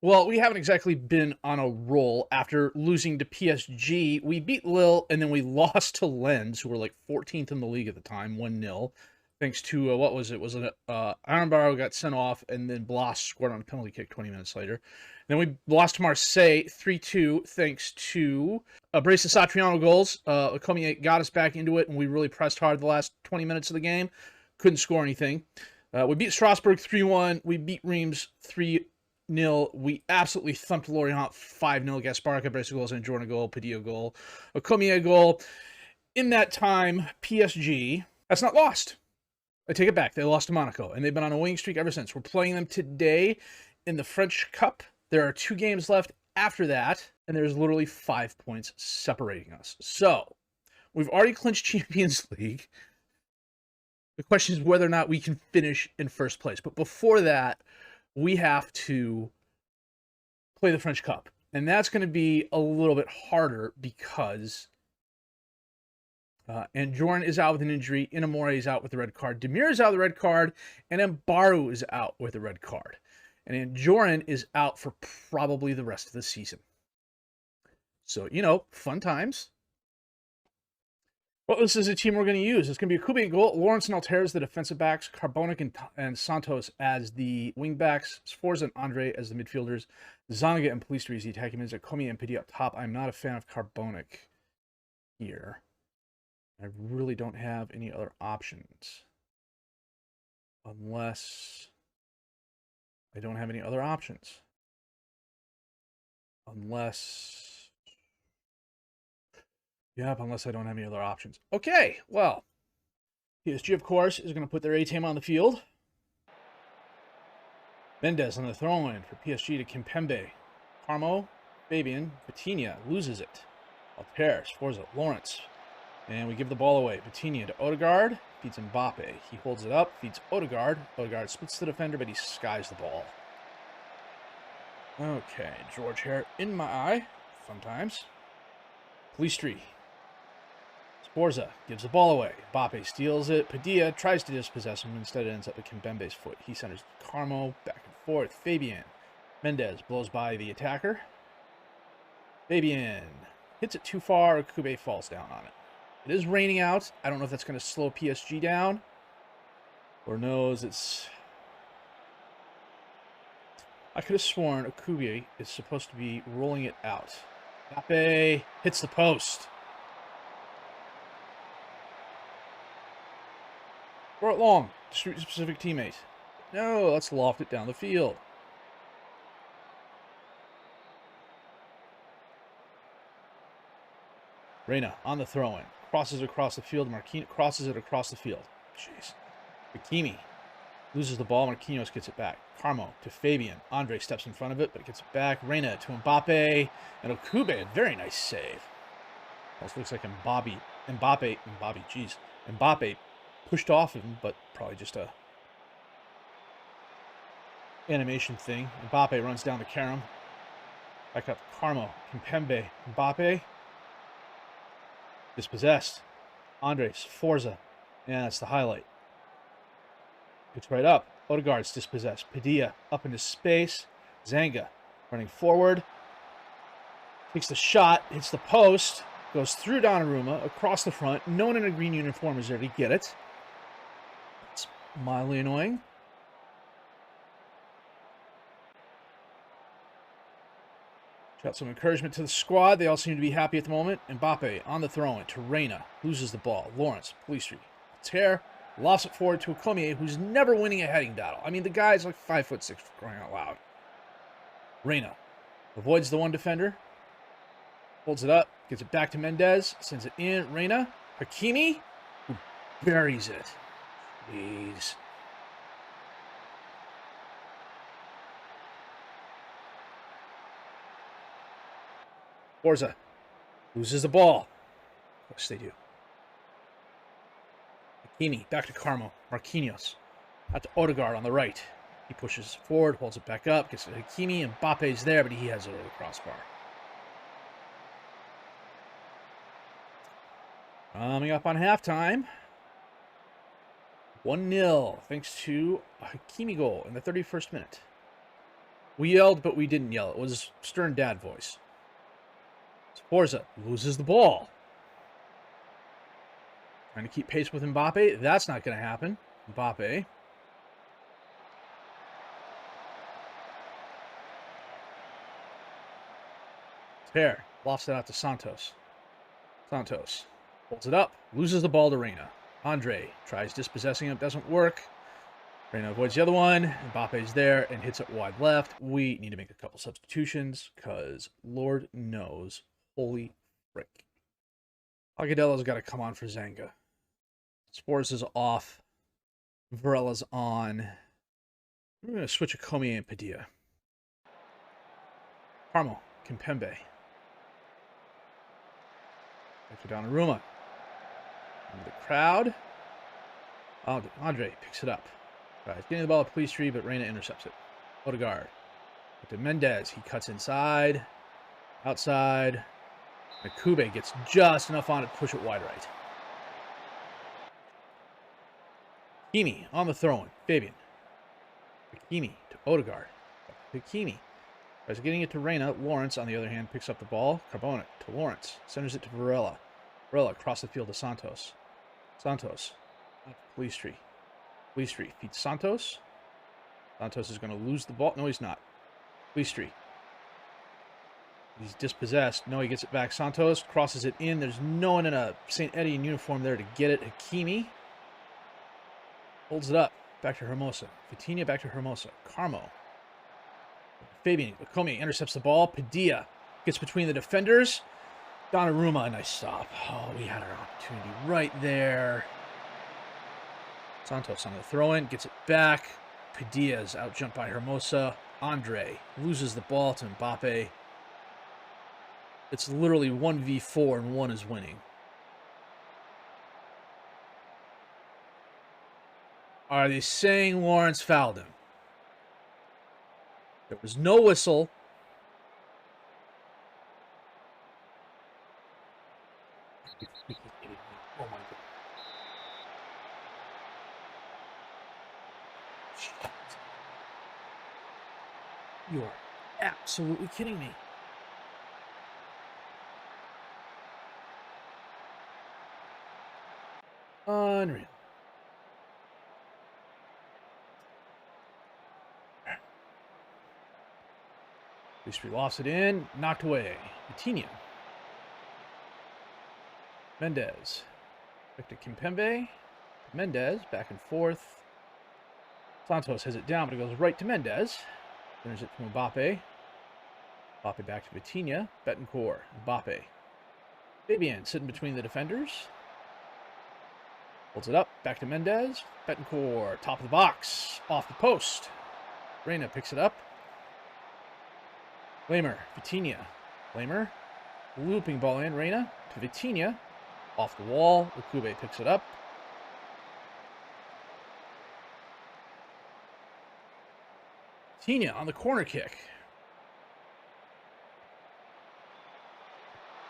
Well, we haven't exactly been on a roll after losing to PSG. We beat Lille, and then we lost to Lens, who were like 14th in the league at the time, 1-0. Thanks to, what was it? Was it Aaron Barrow got sent off, and then Blas scored on a penalty kick 20 minutes later. Then we lost to Marseille 3-2, thanks to a brace of Satriano goals. Okomier got us back into it, and we really pressed hard the last 20 minutes of the game. Couldn't score anything. We beat Strasbourg 3-1. We beat Reims 3-0. We absolutely thumped Lorient 5-0. Gasparca, brace of goals, and Jordan goal, Padilla goal, a Comier goal. In that time, PSG has not lost. I take it back. They lost to Monaco, and they've been on a winning streak ever since. We're playing them today in the French Cup. There are 2 games left after that, and there's literally 5 points separating us. So, we've already clinched Champions League. The question is whether or not we can finish in first place. But before that, we have to play the French Cup. And that's going to be a little bit harder because Andjorin is out with an injury, Inamore is out with a red card, Demir is out with a red card, and Mbaru is out with a red card. And Andjorin is out for probably the rest of the season. So, fun times. Well, this is a team we're going to use. It's going to be a Kubi goal, Lawrence and Altair as the defensive backs, Carbonic and Santos as the wing backs, Sforza and Andre as the midfielders, Zanaga and Polistri as the attacking mids, Komi and Pidi up top. I'm not a fan of Carbonic here. I really don't have any other options. Unless I don't have any other options. Yep, unless I don't have any other options. Okay, well, PSG, of course, is going to put their A-team on the field. Mendes on the throw-in for PSG to Kimpembe. Carmo, Fabian, Vitinha loses it. Altair, Sforza, Lawrence. And we give the ball away. Vitinha to Odegaard, feeds Mbappe. He holds it up, feeds Odegaard. Odegaard splits the defender, but he skies the ball. Okay, George hair in my eye. Fun times. Polistri. Sforza gives the ball away. Mbappe steals it. Padilla tries to dispossess him. Instead, it ends up at Kimpembe's foot. He centers Carmo back and forth. Fabian. Mendes blows by the attacker. Fabian hits it too far. Kube falls down on it. It is raining out. I don't know if that's going to slow PSG down. Or knows it's... I could have sworn Akube is supposed to be rolling it out. Mbappe hits the post. Throw it long. Distribute to specific teammate. No, let's loft it down the field. Reina on the throw-in. Crosses across the field. Marquinhos crosses it across the field. Jeez. Hakimi loses the ball. Marquinhos gets it back. Carmo to Fabian. Andre steps in front of it, but gets it back. Reina to Mbappe. And Okube, very nice save. Also looks like Mbappe, jeez. Mbappe pushed off him, but probably just a animation thing. Mbappe runs down the carom. Back up Carmo. Kimpembe. Mbappe. Dispossessed. Andres. Forza. Yeah, that's the highlight. It's right up. Odegaard's dispossessed. Padilla up into space. Zanga running forward. Takes the shot. Hits the post. Goes through Donnarumma. Across the front. No one in a green uniform is there to get it. It's mildly annoying. Got some encouragement to the squad. They all seem to be happy at the moment. Mbappe on the throw-in to Reina. Loses the ball. Lawrence. Polistri. Tear. Lofts it forward to Okomier, who's never winning a heading battle. I mean, the guy's like 5'6", for crying out loud. Reina avoids the one defender. Holds it up. Gets it back to Mendes. Sends it in. Reina. Hakimi, who buries it. Jeez. Forza loses the ball. Of course they do. Hakimi back to Carmo. Marquinhos out to Odegaard on the right. He pushes forward, holds it back up, gets to Hakimi, and Mbappe's there, but he has it over the crossbar. Coming up on halftime. 1-0, thanks to a Hakimi goal in the 31st minute. We yelled, but we didn't yell. It was stern dad voice. Sforza loses the ball. Trying to keep pace with Mbappe. That's not going to happen. Mbappe. Tear. Lofts it out to Santos. Santos holds it up. Loses the ball to Reina. Andre tries dispossessing him. Doesn't work. Reina avoids the other one. Mbappe's there and hits it wide left. We need to make a couple substitutions because Lord knows, holy frick. Agadello's got to come on for Zanga. Spores is off. Varella's on. We're going to switch Akomi and Padilla. Carmel, Kimpembe. Back to Donnarumma. Into the crowd. Andre picks it up. Right, getting the ball at Pelistri, but Reina intercepts it. Odegaard. To Mendez. He cuts inside. Outside. Makube gets just enough on it to push it wide right. Hakimi on the throw-in. Fabian. Hakimi to Odegaard. Hakimi. Tries getting it to Reina. Lawrence, on the other hand, picks up the ball. Carbone to Lawrence. Centers it to Varela. Varela across the field to Santos. Santos. Pelistri. Pelistri feeds Santos. Santos is going to lose the ball. No, he's not. Pelistri. He's dispossessed. No, he gets it back. Santos crosses it in. There's no one in a St. Etienne uniform there to get it. Hakimi holds it up. Back to Hermosa. Vitinha back to Hermosa. Carmo. Fabian. Akomi intercepts the ball. Padilla gets between the defenders. Donnarumma, a nice stop. Oh, we had our opportunity right there. Santos on the throw-in. Gets it back. Padilla's out-jumped by Hermosa. Andre loses the ball to Mbappe. It's literally 1v4 and one is winning. Are they saying Lawrence fouled him? There was no whistle. Oh my God. You are absolutely kidding me. Unreal. Pelistri lofts it in, knocked away. Vitinha. Mendez. Back to Kimpembe. Mendez, back and forth. Santos has it down, but it goes right to Mendez. Turns it to Mbappe. Mbappe back to Vitinha. Betancourt. Mbappe. Fabian sitting between the defenders. Holds it up. Back to Mendez. Betancourt. Top of the box. Off the post. Reina picks it up. Lamer. Vitinha. Lamer. Looping ball in. Reina to Vitinha. Off the wall. Makube picks it up. Vitinha on the corner kick.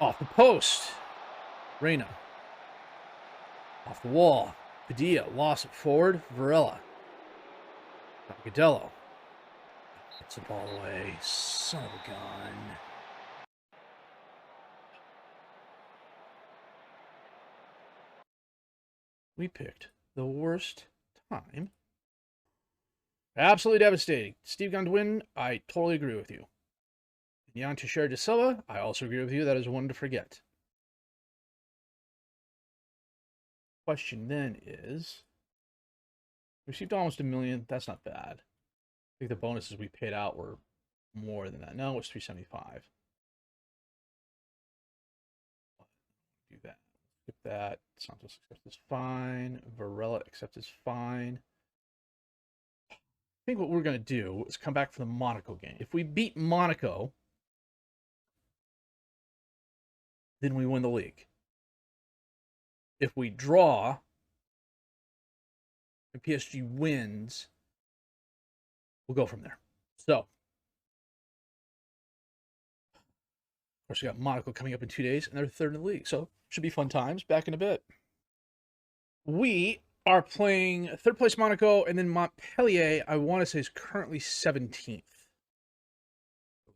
Off the post. Reina. Off the wall. Padilla lost it forward. Varela. Gadello. Gets the ball away. Son of a gun. We picked the worst time. Absolutely devastating. Steve Gondwin, I totally agree with you. Jan Teixeira de Silva, I also agree with you. That is one to forget. Question then is, we received almost $1 million. That's not bad. I think the bonuses we paid out were more than that. No, it was $375. Do that. Skip that. Santos accepts is fine. Varela accepts is fine. I think what we're going to do is come back for the Monaco game. If we beat Monaco, then we win the league. If we draw and PSG wins, we'll go from there. So, of course, we got Monaco coming up in 2 days, and they're third in the league. So, should be fun times. Back in a bit. We are playing third place Monaco, and then Montpellier, I want to say, is currently 17th.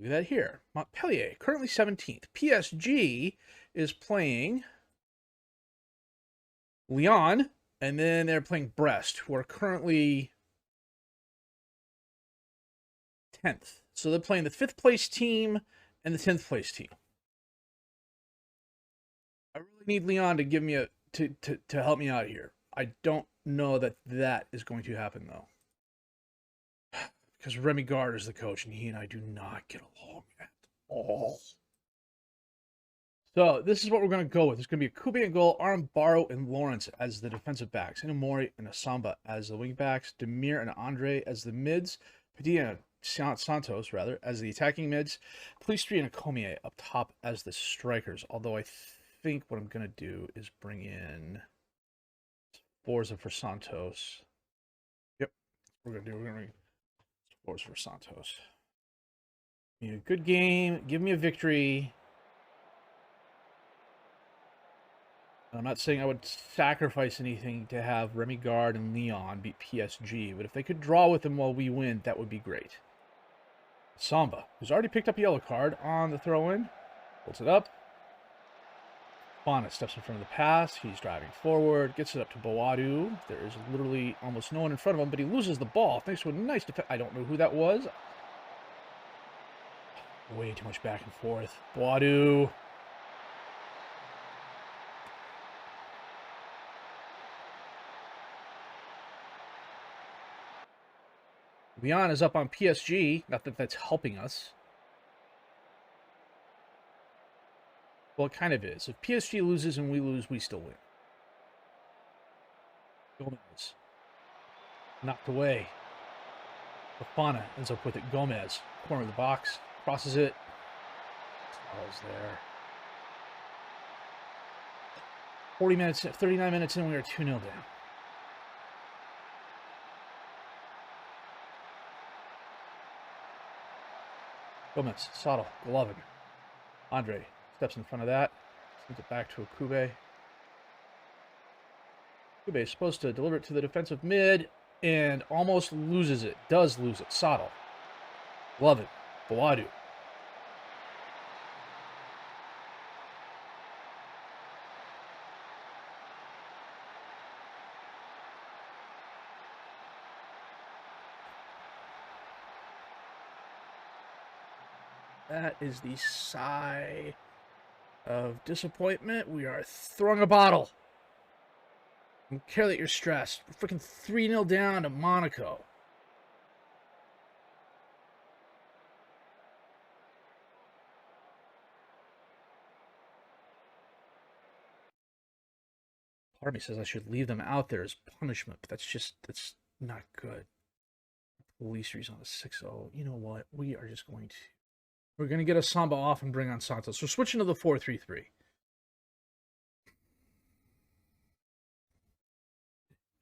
Look at that here. Montpellier, currently 17th. PSG is playing Lyon, and then they're playing Brest, who are currently 10th. So they're playing the 5th place team and the 10th place team. I really need Lyon to give me to help me out here. I don't know that is going to happen, though. Because Remi Garde is the coach, and he and I do not get along at all. So this is what we're going to go with. It's going to be a Kube in goal, Arambaro and Lawrence as the defensive backs, Inamori and Asamba as the wing backs, Demir and Andre as the mids, Padilla and Santos, rather, as the attacking mids, Polistri and Akomier up top as the strikers. Although I think what I'm going to do is bring in Forza for Santos. Yep, we're going to bring Forza for Santos. Give me a good game. Give me a victory. I'm not saying I would sacrifice anything to have Remi Garde and Lyon beat PSG, but if they could draw with them while we win, that would be great. Samba, who's already picked up a yellow card on the throw-in, holds it up. Fana steps in front of the pass. He's driving forward, gets it up to Boadu. There is literally almost no one in front of him, but he loses the ball thanks to a nice defense. I don't know who that was. Way too much back and forth. Boadu. Lyon is up on PSG. Not that that's helping us. Well, it kind of is. If PSG loses and we lose, we still win. Gomez. Knocked away. Fofana ends up with it. Gomez. Corner of the box. Crosses it. Ball's there. 39 minutes in, we are 2-0 down. Gomez, Saddle, Golovin. Andre steps in front of that. Sends it back to Akube. Akube is supposed to deliver it to the defensive mid and almost loses it. Does lose it. Saddle. Golovin. Boadu. That is the sigh of disappointment. We are throwing a bottle. I don't care that you're stressed. We're freaking 3-0 down to Monaco. Part of me says I should leave them out there as punishment, but that's not good. Police on a 6-0. You know what? We're going to get a Samba off and bring on Santos. So switching to the 4-3-3.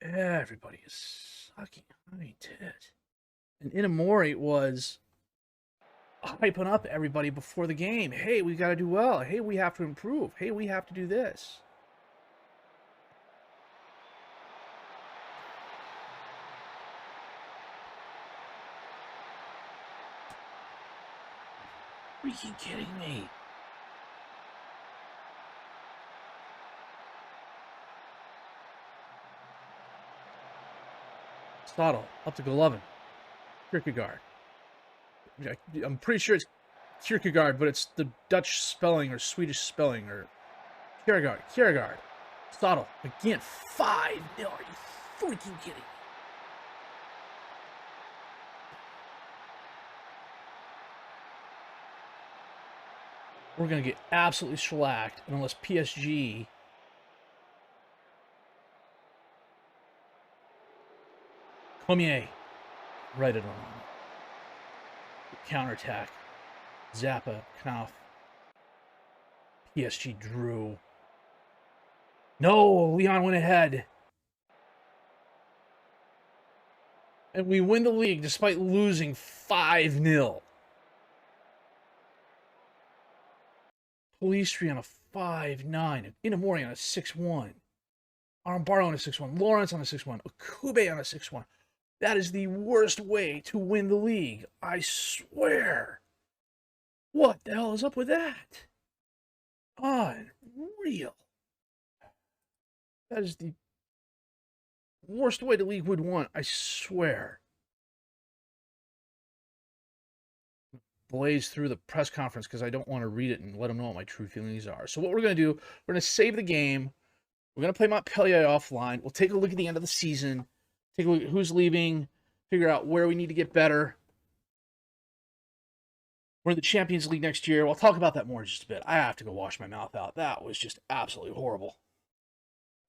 Everybody is sucking my tit. And Inamori was hyping up everybody before the game. Hey, we got to do well. Hey, we have to improve. Hey, we have to do this. Freaking kidding me. Stottle, up to Golovin. Kierkegaard. I'm pretty sure it's Kierkegaard, but it's the Dutch spelling or Swedish spelling or Kierkegaard. Stottle, again, 5-0. Are you freaking kidding me? We're going to get absolutely shellacked unless PSG Comier right it on. Counterattack. Zappa, Knauf. PSG drew. No, Lyon went ahead. And we win the league despite losing 5-0. Polistri on a 5-9. Inamori on a 6-1. Arambaro on a 6-1. Lawrence on a 6-1. Akube on a 6-1. That is the worst way to win the league. I swear. What the hell is up with that? Unreal. That is the worst way the league would want, I swear. Blaze through the press conference because I don't want to read it and let them know what my true feelings are. So what we're going to do, we're going to save the game. We're going to play Montpellier offline. We'll take a look at the end of the season, take a look at who's leaving, figure out where we need to get better. We're in the Champions League next year. We'll talk about that more in just a bit. I have to go wash my mouth out. That was just absolutely horrible.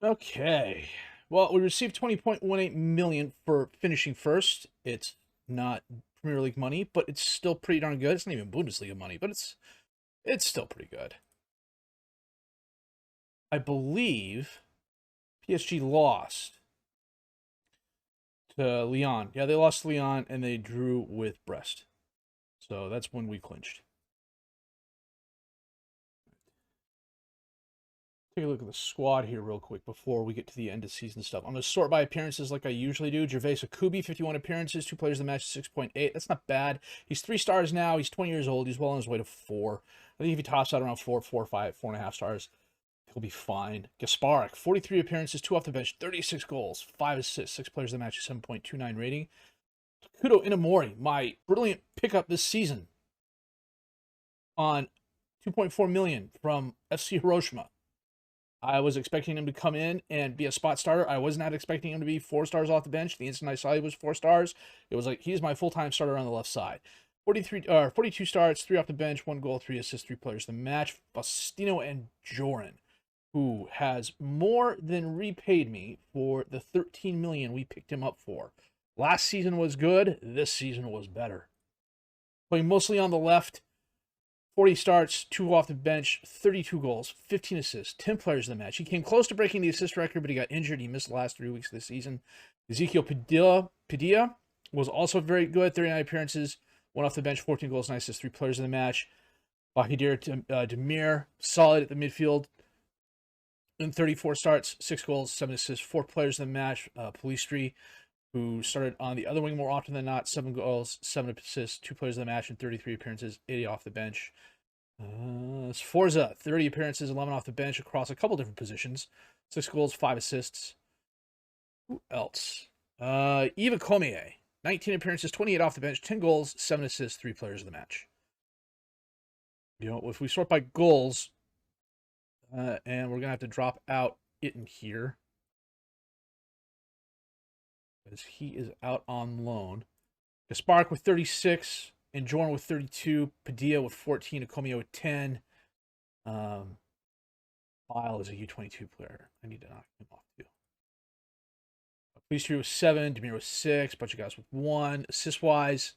Okay. Well, we received 20.18 million for finishing first. It's not Premier League money, but it's still pretty darn good. It's not even Bundesliga money, but it's still pretty good. I believe PSG lost to Lyon. Yeah, they lost to Lyon, and they drew with Brest. So that's when we clinched. Take a look at the squad here real quick before we get to the end of season stuff. I'm going to sort by appearances like I usually do. Gervais Akubi, 51 appearances, 2 players of the match, 6.8. That's not bad. He's 3 stars now. He's 20 years old. He's well on his way to 4. I think if he tops out around 4, 5, 4.5 stars, he'll be fine. Gasparik, 43 appearances, 2 off the bench, 36 goals, 5 assists, 6 players of the match, 7.29 rating. Kudo Inamori, my brilliant pickup this season on 2.4 million from FC Hiroshima. I was expecting him to come in and be a spot starter. I was not expecting him to be 4 stars off the bench. The instant I saw he was 4 stars, it was like, he's my full-time starter on the left side. 42 starts, 3 off the bench, 1 goal, 3 assists, 3 players. The match, Faustino and Joran, who has more than repaid me for the 13 million we picked him up for. Last season was good. This season was better. Playing mostly on the left. 40 starts, 2 off the bench, 32 goals, 15 assists, 10 players in the match. He came close to breaking the assist record, but he got injured. He missed the last 3 weeks of the season. Ezekiel Padilla was also very good, 39 appearances, 1 off the bench, 14 goals, 9 assists, 3 players in the match. Bahidir Demir, solid at the midfield. In 34 starts, 6 goals, 7 assists, 4 players in the match. Polistri, who started on the other wing more often than not, 7 goals, 7 assists, 2 players in the match, and 33 appearances, 80 off the bench. Sforza, 30 appearances, 11 off the bench across a couple different positions, 6 goals, 5 assists. Who else? Eva Comier, 19 appearances, 28 off the bench, 10 goals, 7 assists, 3 players of the match. You know, if we sort by goals, and we're going to have to drop out Itten here, because he is out on loan. Gasparik with 36, and Jorn with 32, Padilla with 14, Akomio with 10. File is a U22 player. I need to knock him off too. Polistri with 7, Demir with 6, bunch of guys with 1. Assist-wise,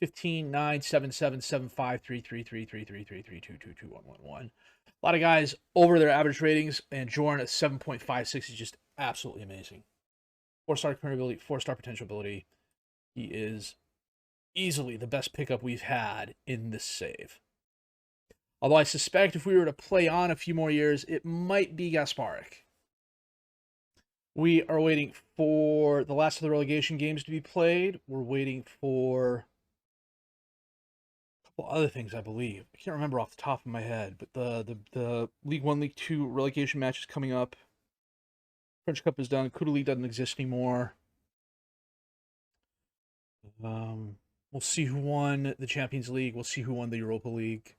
15, 9, 7, 7, 7, 5, 3, 3, 3, 3, 3, 3, 3, 2, 2, 2, 1, 1, 1. A lot of guys over their average ratings, and Jorn at 7.56 is just absolutely amazing. 4-star current ability, 4-star potential ability. He is easily the best pickup we've had in this save. Although I suspect if we were to play on a few more years, it might be Gasparik. We are waiting for the last of the relegation games to be played. We're waiting for a couple other things, I believe. I can't remember off the top of my head, but the League 1, League 2 relegation match is coming up. French Cup is done. Kudu League doesn't exist anymore. We'll see who won the Champions League. We'll see who won the Europa League.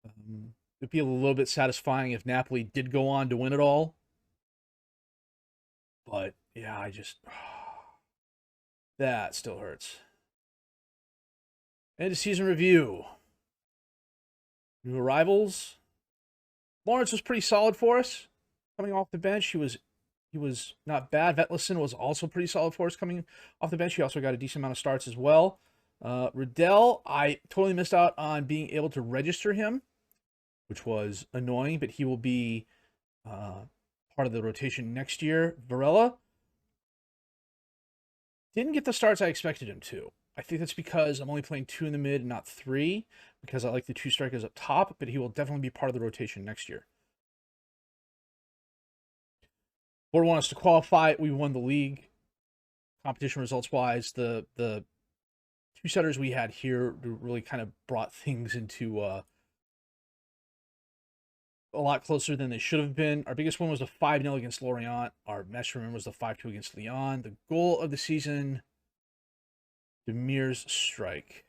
It'd be a little bit satisfying if Napoli did go on to win it all. But, yeah, that still hurts. End of season review. New arrivals. Lawrence was pretty solid for us. Coming off the bench, he was not bad. Vetlison was also pretty solid for us coming off the bench. He also got a decent amount of starts as well. Riddell, I totally missed out on being able to register him, which was annoying, but he will be part of the rotation next year. Varela didn't get the starts I expected him to. I think that's because I'm only playing 2 in the mid and not 3, because I like the 2 strikers up top, but he will definitely be part of the rotation next year. Board want us to qualify. We won the league. Competition results-wise, the two setters we had here really kind of brought things into a lot closer than they should have been. Our biggest win was a 5-0 against Lorient. Our match win was the 5-2 against Lyon. The goal of the season, Demir's strike.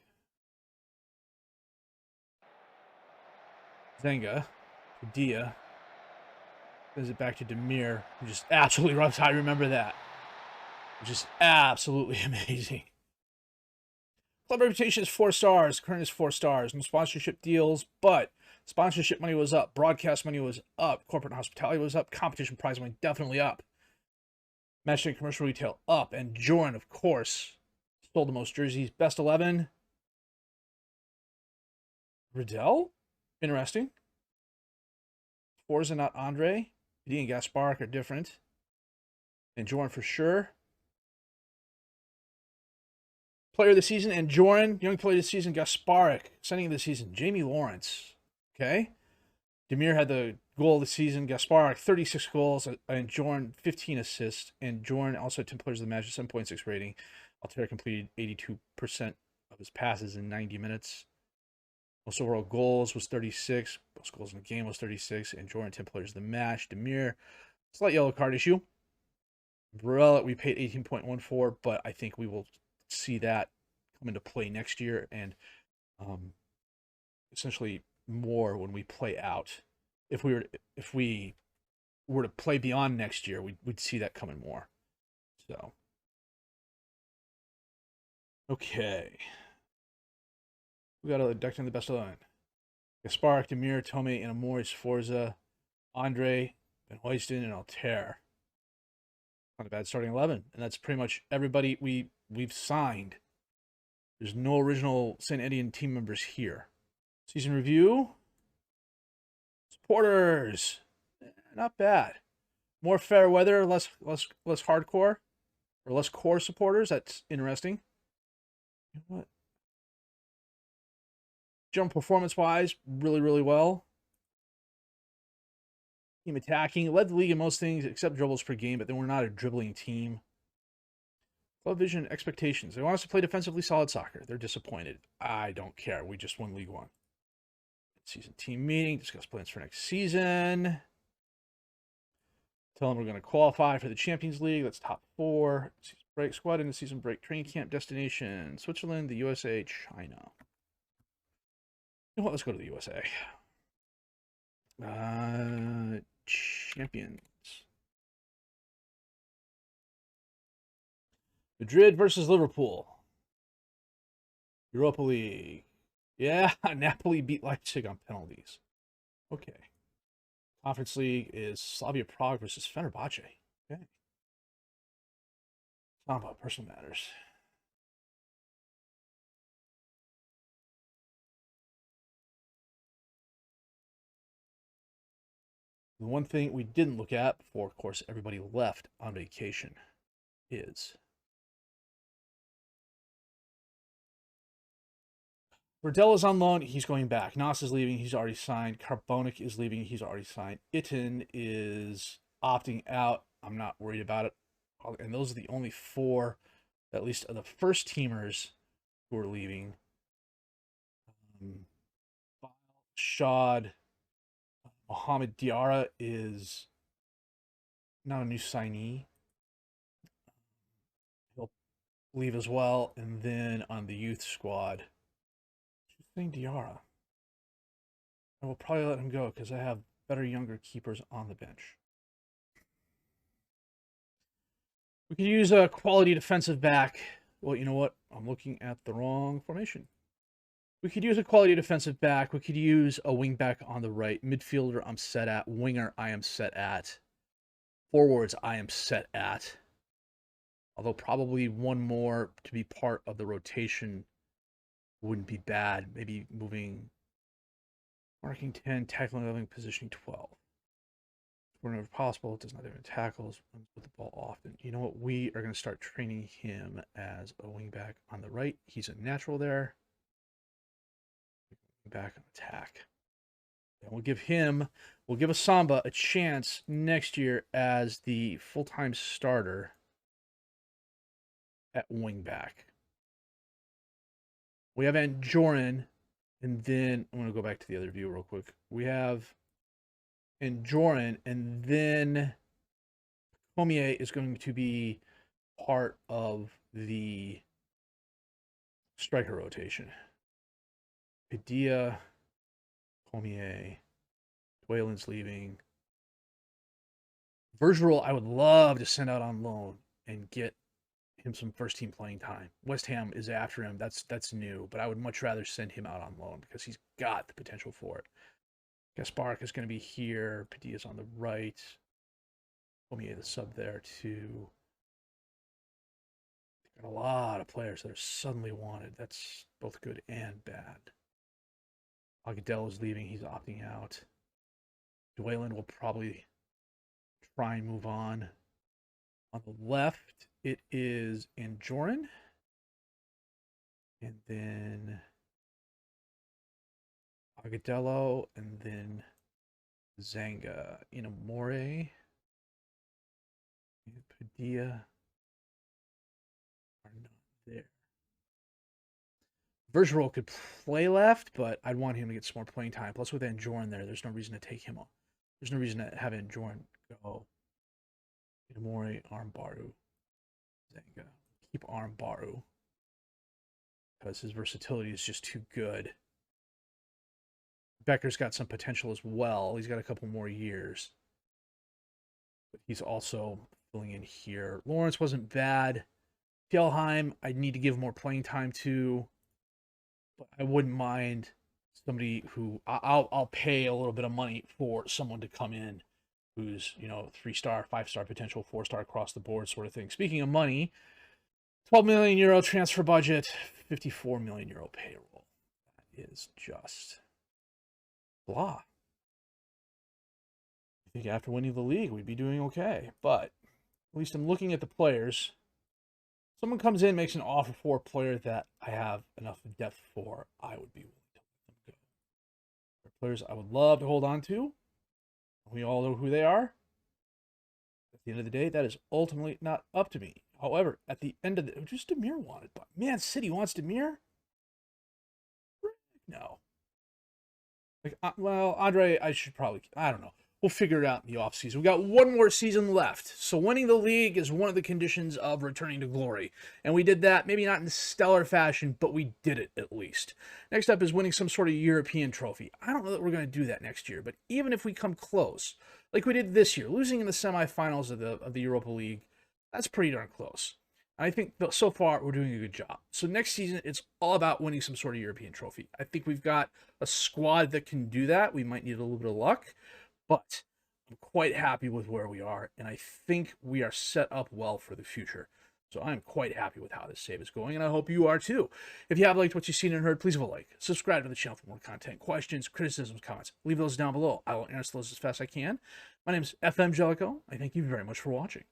Zenga, Dia, sends it back to Demir, who just absolutely runs. I remember that. Just absolutely amazing. Club reputation is 4 stars. Current is 4 stars. No sponsorship deals, but sponsorship money was up. Broadcast money was up. Corporate hospitality was up. Competition prize money definitely up. Match day commercial retail up. And Jordan, of course, sold the most jerseys. Best 11. Riddell? Interesting. Forza, not Andre. Eddie and Gasparic are different. And Jordan for sure. Player of the season, and Joran. Young player of the season, Gasparic. Sending of the season, Jamie Lawrence. Okay. Demir had the goal of the season. Gasparic, 36 goals. And Joran, 15 assists. And Joran also had 10 players of the match, 7.6 rating. Altair completed 82% of his passes in 90 minutes. Most overall goals was 36. Most goals in the game was 36. And Joran, 10 players of the match. Demir, slight yellow card issue. Varela, we paid 18.1 for, but I think we will see that come into play next year, and essentially more when we play out. If we were to play beyond next year, we'd see that coming more. So, okay, we got to deck in the best 11. Gasparic, Demir, Tomei, and Amoris, Forza, Andre, Van Hoysten, and Altair. Not a bad starting 11, and that's pretty much everybody we've signed. There's no original St. Etienne team members here. Season review. Supporters, not bad. More fair weather, less hardcore, or less core supporters. That's interesting. You know what? General performance-wise, really well. Team attacking, led the league in most things except dribbles per game, but then we're not a dribbling team. Club vision, expectations. They want us to play defensively solid soccer. They're disappointed. I don't care. We just won League One. Season team meeting, discuss plans for next season. Tell them we're going to qualify for the Champions League. That's top 4. Season break, squad into season break, training camp destination, Switzerland, the USA, China. You know what? Let's go to the USA. Champions. Madrid versus Liverpool. Europa League. Yeah, Napoli beat Leipzig on penalties. Okay. Conference League is Slavia Prague versus Fenerbahce. Okay. Not about personal matters. The one thing we didn't look at before, of course, everybody left on vacation is Riddell is on loan. He's going back. Nas is leaving. He's already signed. Carbonic is leaving. He's already signed. Itten is opting out. I'm not worried about it. And those are the only 4, at least of the first teamers who are leaving. Shad, Mohamed Diarra is not a new signee. He'll leave as well. And then on the youth squad, Diarra. I will probably let him go because I have better younger keepers on the bench. We could use a quality defensive back. Well, you know what? I'm looking at the wrong formation. We could use a quality defensive back. We could use a wing back on the right. Midfielder, I'm set at. Winger, I am set at. Forwards, I am set at. Although probably one more to be part of the rotation wouldn't be bad. Maybe moving marking 10, tackling 11, positioning 12. Whenever possible, it does not even tackles, runs with the ball often. You know what? We are going to start training him as a wingback on the right. He's a natural there. Back on attack. And we'll give Asamba a chance next year as the full-time starter at wingback. We have Anjorin, and then I'm going to go back to the other view real quick. We have Anjorin, and then Cormier is going to be part of the striker rotation. Padilla, Cormier, Whalen's leaving. Bergerol, I would love to send out on loan and get him some first team playing time. West Ham is after him. That's new, but I would much rather send him out on loan because he's got the potential for it. Gaspark is going to be here. Padilla's on the right. Cormier the sub there too. Got a lot of players that are suddenly wanted. That's both good and bad. Agudelo is leaving. He's opting out. Whalen will probably try and move on. On the left, it is Anjorin. And then Agudelo, and then Zanga. Inamore and Padilla are not there. Bergerol could play left, but I'd want him to get some more playing time. Plus, with Anjorin there, there's no reason to take him off. There's no reason to have Anjorin go. Inamore, Armbaru, Zanga. Keep Armbaru because his versatility is just too good. Becker's got some potential as well. He's got a couple more years. But he's also filling in here. Lawrence wasn't bad. Fjellheim, I need to give more playing time to. But I wouldn't mind somebody who I'll pay a little bit of money for someone to come in who's, 3-star, 5-star potential, 4-star across the board sort of thing. Speaking of money, 12 million euro transfer budget, 54 million euro payroll. That is just blah. I think after winning the league, we'd be doing okay. But at least I'm looking at the players. Someone comes in, makes an offer for a player that I have enough depth for, I would be willing to let them go. They're players I would love to hold on to. We all know who they are. At the end of the day, that is ultimately not up to me. However, at the end of the just Demir wanted, but Man City wants Demir? No. Well, Andre, I don't know. We'll figure it out in the offseason. We've got one more season left. So winning the league is one of the conditions of returning to glory. And we did that, maybe not in stellar fashion, but we did it at least. Next up is winning some sort of European trophy. I don't know that we're going to do that next year, but even if we come close, like we did this year, losing in the semifinals of the Europa League, that's pretty darn close. And I think so far we're doing a good job. So next season, it's all about winning some sort of European trophy. I think we've got a squad that can do that. We might need a little bit of luck. But I'm quite happy with where we are, and I think we are set up well for the future. So I'm quite happy with how this save is going, and I hope you are too. If you have liked what you've seen and heard, please leave a like. Subscribe to the channel for more content. Questions, criticisms, comments, leave those down below. I will answer those as fast as I can. My name is FM Jellicoe. I thank you very much for watching.